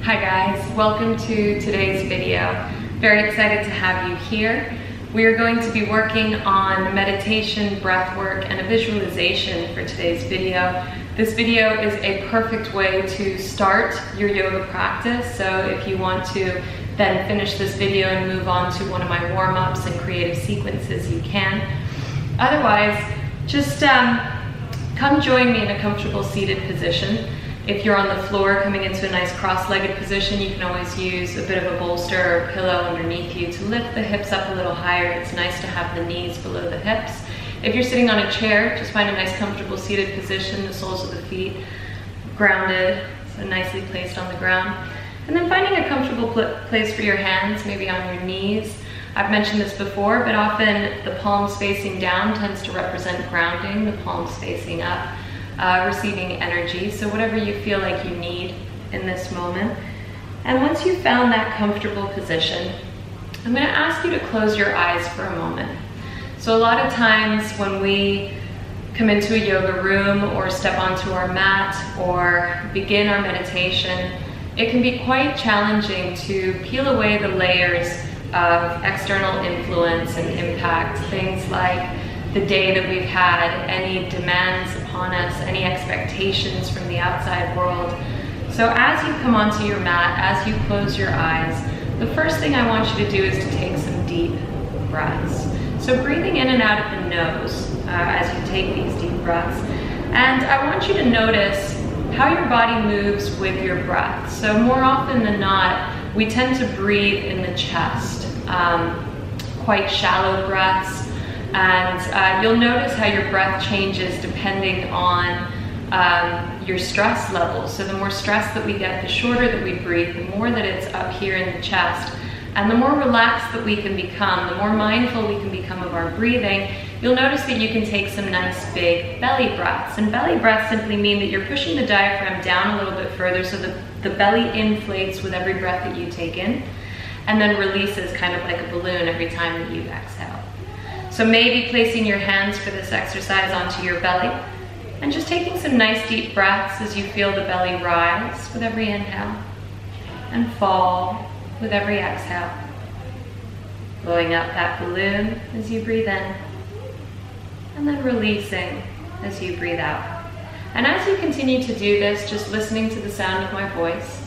Hi guys, welcome to today's video. Very excited to have you here. We are going to be working on meditation, breath work, and a visualization for today's video. This video is a perfect way to start your yoga practice, so if you want to then finish this video and move on to one of my warm-ups and creative sequences, you can. Otherwise, just come join me in a comfortable seated position. If you're on the floor coming into a nice cross-legged position, you can always use a bit of a bolster or pillow underneath you to lift the hips up a little higher. It's nice to have the knees below the hips. If you're sitting on a chair, just find a nice comfortable seated position, the soles of the feet grounded, so nicely placed on the ground. And then finding a comfortable place for your hands, maybe on your knees. I've mentioned this before, but often the palms facing down tends to represent grounding, the palms facing up, receiving energy. So whatever you feel like you need in this moment. And once you've found that comfortable position, I'm going to ask you to close your eyes for a moment. So a lot of times when we come into a yoga room or step onto our mat or begin our meditation, it can be quite challenging to peel away the layers of external influence and impact, things like the day that we've had, any demands upon us, any expectations from the outside world. So as you come onto your mat, as you close your eyes, the first thing I want you to do is to take some deep breaths. So breathing in and out of the nose as you take these deep breaths. And I want you to notice how your body moves with your breath. So more often than not, we tend to breathe in the chest, quite shallow breaths. And you'll notice how your breath changes depending on your stress level. So the more stress that we get, the shorter that we breathe, the more that it's up here in the chest. And the more relaxed that we can become, the more mindful we can become of our breathing, you'll notice that you can take some nice big belly breaths. And belly breaths simply mean that you're pushing the diaphragm down a little bit further so the belly inflates with every breath that you take in and then releases kind of like a balloon every time that you exhale. So maybe placing your hands for this exercise onto your belly and just taking some nice deep breaths as you feel the belly rise with every inhale and fall with every exhale. Blowing up that balloon as you breathe in and then releasing as you breathe out. And as you continue to do this, just listening to the sound of my voice,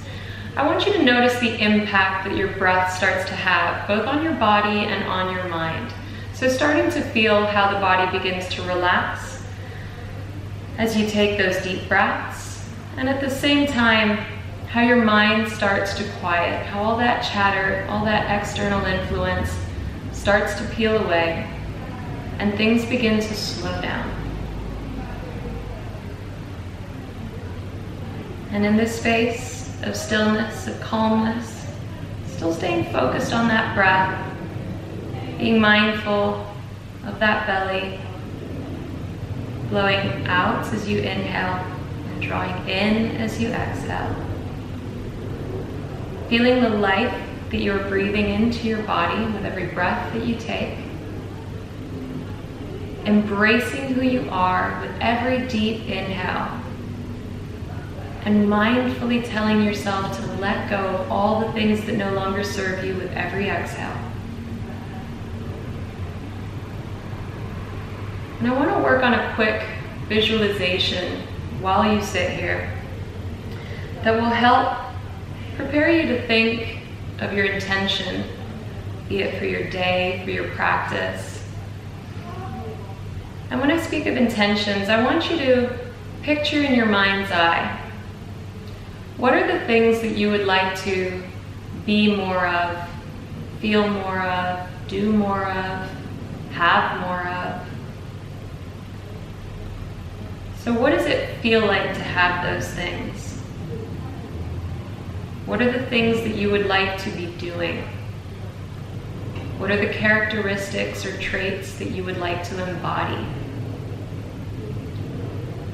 I want you to notice the impact that your breath starts to have both on your body and on your mind. So starting to feel how the body begins to relax as you take those deep breaths, and at the same time, how your mind starts to quiet, how all that chatter, all that external influence starts to peel away, and things begin to slow down. And in this space of stillness, of calmness, still staying focused on that breath, being mindful of that belly, blowing out as you inhale and drawing in as you exhale. Feeling the life that you're breathing into your body with every breath that you take. Embracing who you are with every deep inhale. And mindfully telling yourself to let go of all the things that no longer serve you with every exhale. And I want to work on a quick visualization while you sit here that will help prepare you to think of your intention, be it for your day, for your practice. And when I speak of intentions, I want you to picture in your mind's eye, what are the things that you would like to be more of, feel more of, do more of, have more of? So what does it feel like to have those things? What are the things that you would like to be doing? What are the characteristics or traits that you would like to embody?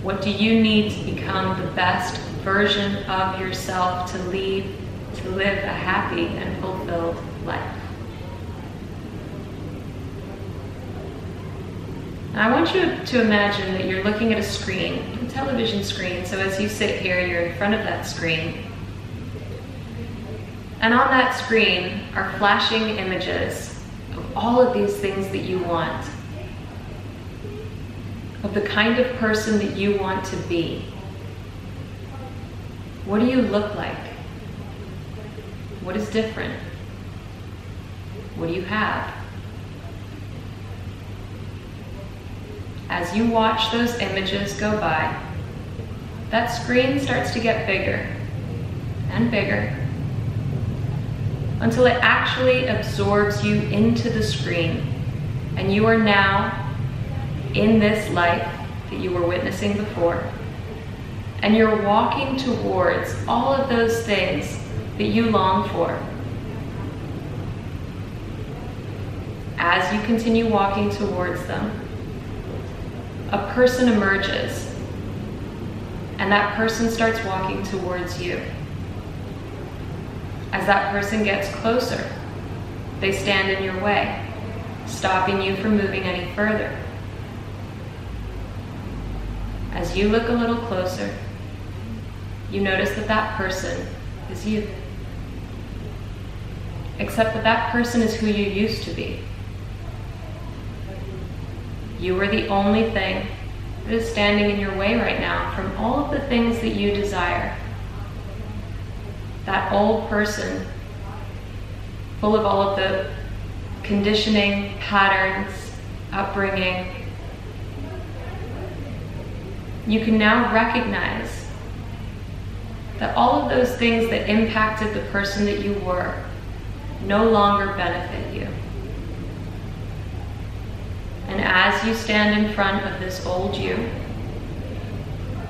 What do you need to become the best version of yourself to live a happy and fulfilled life? I want you to imagine that you're looking at a screen, a television screen. So as you sit here, you're in front of that screen. And on that screen are flashing images of all of these things that you want, of the kind of person that you want to be. What do you look like? What is different? What do you have? As you watch those images go by, that screen starts to get bigger and bigger until it actually absorbs you into the screen, and you are now in this life that you were witnessing before, and you're walking towards all of those things that you long for. As you continue walking towards them, a person emerges, and that person starts walking towards you. As that person gets closer, they stand in your way, stopping you from moving any further. As you look a little closer, you notice that that person is you. Except that that person is who you used to be. You were the only thing that is standing in your way right now from all of the things that you desire. That old person, full of all of the conditioning, patterns, upbringing. You can now recognize that all of those things that impacted the person that you were no longer benefit you. And as you stand in front of this old you,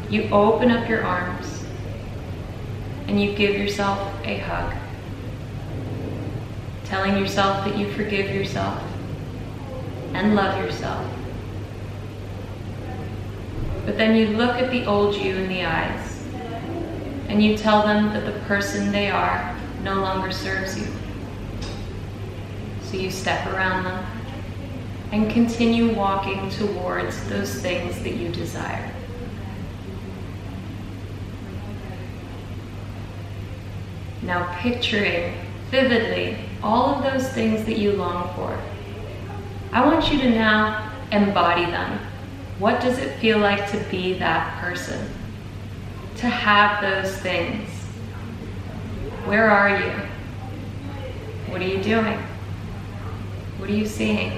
you open up your arms and you give yourself a hug, telling yourself that you forgive yourself and love yourself. But then you look at the old you in the eyes and you tell them that the person they are no longer serves you. So you step around them and continue walking towards those things that you desire. Now picturing vividly all of those things that you long for, I want you to now embody them. What does it feel like to be that person? To have those things? Where are you? What are you doing? What are you seeing?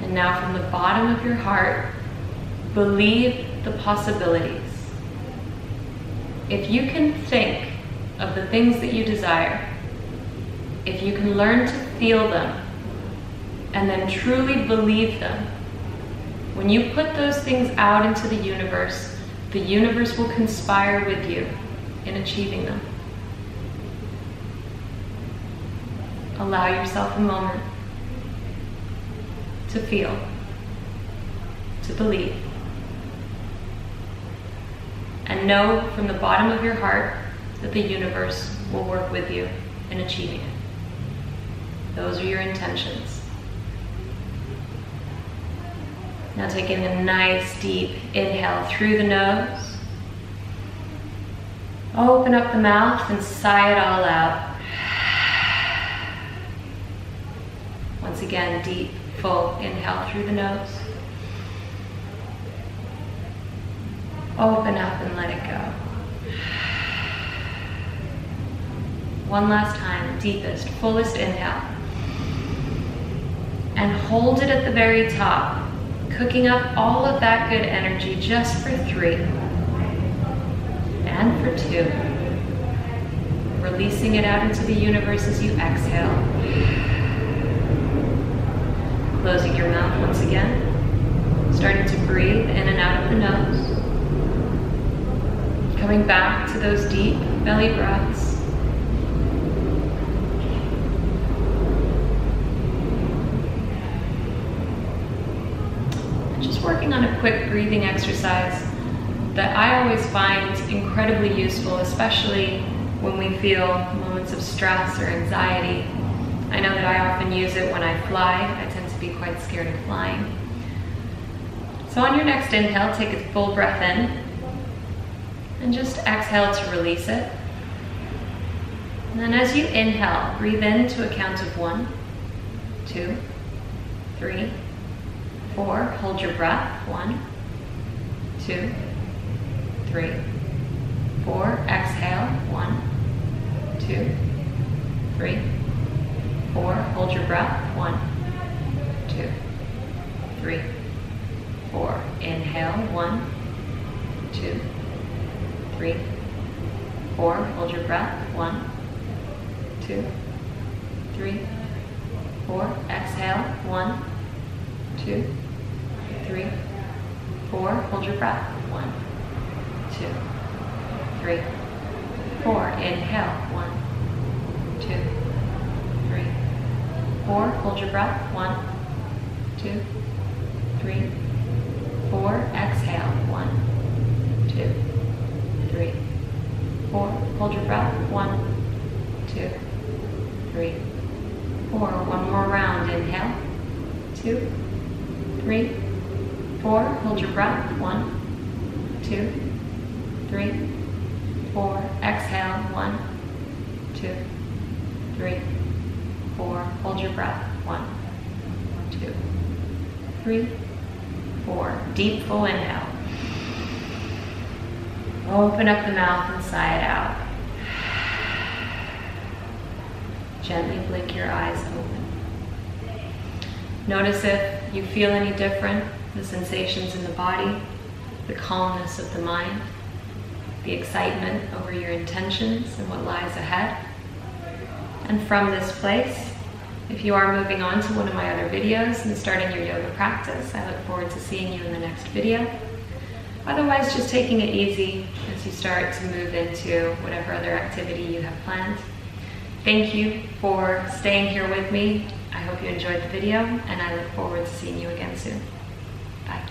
And now from the bottom of your heart, believe the possibilities. If you can think of the things that you desire, if you can learn to feel them, and then truly believe them, when you put those things out into the universe will conspire with you in achieving them. Allow yourself a moment to feel, to believe, and know from the bottom of your heart that the universe will work with you in achieving it. Those are your intentions. Now taking a nice deep inhale through the nose. Open up the mouth and sigh it all out. Once again, deep, full inhale through the nose. Open up and let it go. One last time, deepest, fullest inhale. And hold it at the very top, cooking up all of that good energy just for 3 and for 2. Releasing it out into the universe as you exhale. Closing your mouth once again, starting to breathe in and out of the nose. Coming back to those deep belly breaths. Working on a quick breathing exercise that I always find incredibly useful, especially when we feel moments of stress or anxiety. I know that I often use it when I fly. I tend to be quite scared of flying. So on your next inhale, take a full breath in and just exhale to release it. And then as you inhale, breathe in to a count of 1, 2, 3, 4. Hold your breath. 1, 2, 3, 4. Exhale. 1, 2, 3, 4. Hold your breath. 1, 2, 3, 4. Inhale. 1, 2, 3, 4. Hold your breath. 1, 2, 3, 4. Exhale. 1, 2, 3, 4. Hold your breath. 1, 2, 3, 4. Inhale. 1, 2, 3, 4. Hold your breath. 1, 2, 3, 4. Exhale. 1, 2, 3, 4. Hold your breath. 1, 2, 3, 4. One more round. Inhale. 2, 3, 4. Hold your breath. 1, 2, 3, 4. Exhale. 1, 2, 3, 4. Hold your breath. 1, 2, 3, 4. Deep full inhale. Open up the mouth and sigh it out. Gently blink your eyes open. Notice if you feel any different, the sensations in the body, the calmness of the mind, the excitement over your intentions and what lies ahead. And from this place, if you are moving on to one of my other videos and starting your yoga practice, I look forward to seeing you in the next video. Otherwise, just taking it easy as you start to move into whatever other activity you have planned. Thank you for staying here with me. I hope you enjoyed the video, and I look forward to seeing you again soon. Bye.